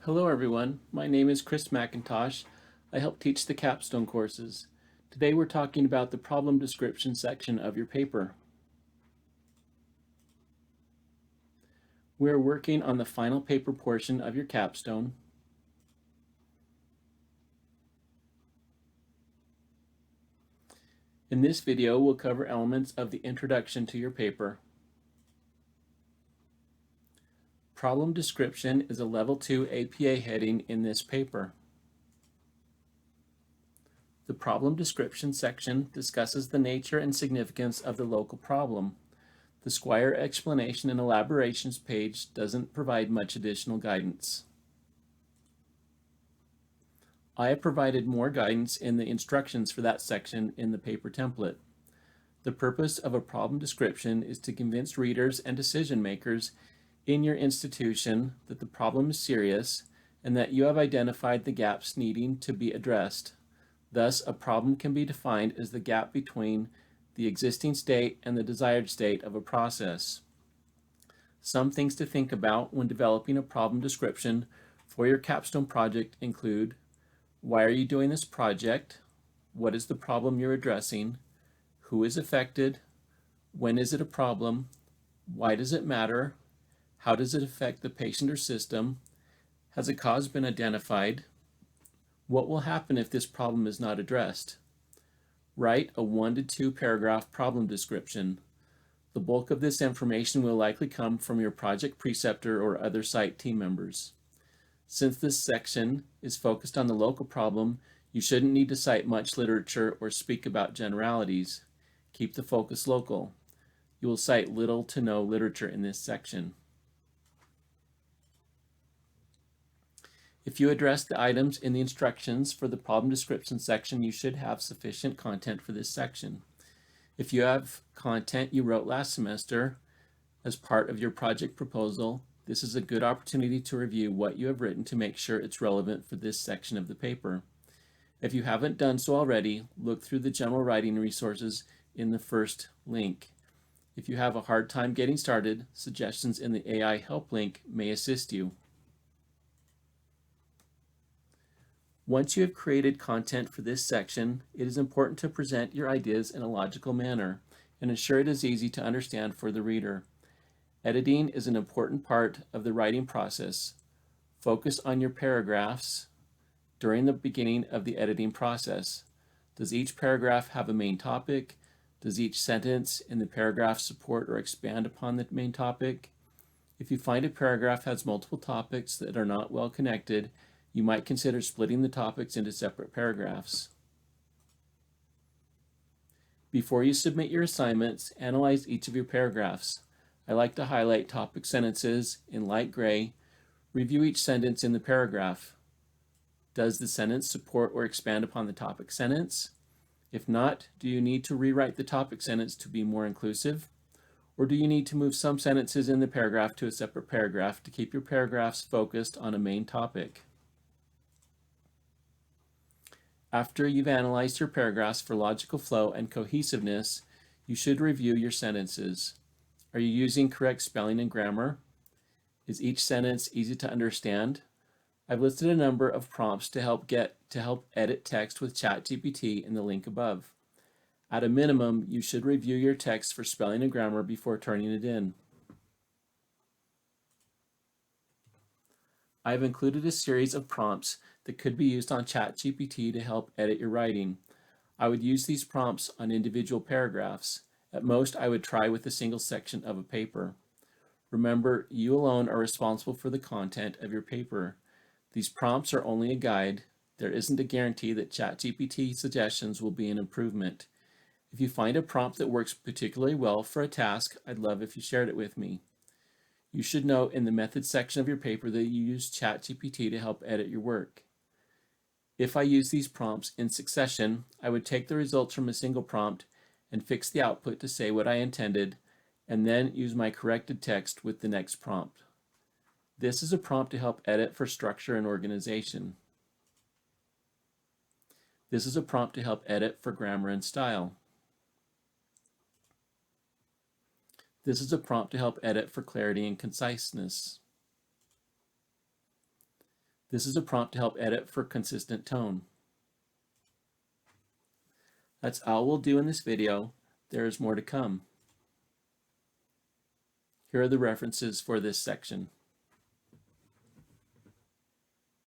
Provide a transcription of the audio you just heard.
Hello everyone, my name is Chris McIntosh. I help teach the capstone courses. Today we're talking about the problem description section of your paper. We're working on the final paper portion of your capstone. In this video, we'll cover elements of the introduction to your paper. Problem description is a Level 2 APA heading in this paper. The problem description section discusses the nature and significance of the local problem. The Squire explanation and elaborations page doesn't provide much additional guidance. I have provided more guidance in the instructions for that section in the paper template. The purpose of a problem description is to convince readers and decision makers in your institution that the problem is serious and that you have identified the gaps needing to be addressed. Thus, a problem can be defined as the gap between the existing state and the desired state of a process. Some things to think about when developing a problem description for your capstone project include: why are you doing this project? What is the problem you're addressing? Who is affected? When is it a problem? Why does it matter? How does it affect the patient or system? Has a cause been identified? What will happen if this problem is not addressed? Write a 1 to 2 paragraph problem description. The bulk of this information will likely come from your project preceptor or other site team members. Since this section is focused on the local problem, you shouldn't need to cite much literature or speak about generalities. Keep the focus local. You will cite little to no literature in this section. If you address the items in the instructions for the problem description section, you should have sufficient content for this section. If you have content you wrote last semester as part of your project proposal, this is a good opportunity to review what you have written to make sure it's relevant for this section of the paper. If you haven't done so already, look through the general writing resources in the first link. If you have a hard time getting started, suggestions in the AI help link may assist you. Once you have created content for this section, it is important to present your ideas in a logical manner and ensure it is easy to understand for the reader. Editing is an important part of the writing process. Focus on your paragraphs during the beginning of the editing process. Does each paragraph have a main topic? Does each sentence in the paragraph support or expand upon the main topic? If you find a paragraph has multiple topics that are not well connected, you might consider splitting the topics into separate paragraphs. Before you submit your assignments, analyze each of your paragraphs. I like to highlight topic sentences in light gray. Review each sentence in the paragraph. Does the sentence support or expand upon the topic sentence? If not, do you need to rewrite the topic sentence to be more inclusive? Or do you need to move some sentences in the paragraph to a separate paragraph to keep your paragraphs focused on a main topic? After you've analyzed your paragraphs for logical flow and cohesiveness, you should review your sentences. Are you using correct spelling and grammar? Is each sentence easy to understand? I've listed a number of prompts to help edit text with ChatGPT in the link above. At a minimum, you should review your text for spelling and grammar before turning it in. I have included a series of prompts that could be used on ChatGPT to help edit your writing. I would use these prompts on individual paragraphs. At most, I would try with a single section of a paper. Remember, you alone are responsible for the content of your paper. These prompts are only a guide. There isn't a guarantee that ChatGPT suggestions will be an improvement. If you find a prompt that works particularly well for a task, I'd love if you shared it with me. You should note in the methods section of your paper that you use ChatGPT to help edit your work. If I use these prompts in succession, I would take the results from a single prompt and fix the output to say what I intended, and then use my corrected text with the next prompt. This is a prompt to help edit for structure and organization. This is a prompt to help edit for grammar and style. This is a prompt to help edit for clarity and conciseness. This is a prompt to help edit for consistent tone. That's all we'll do in this video. There is more to come. Here are the references for this section.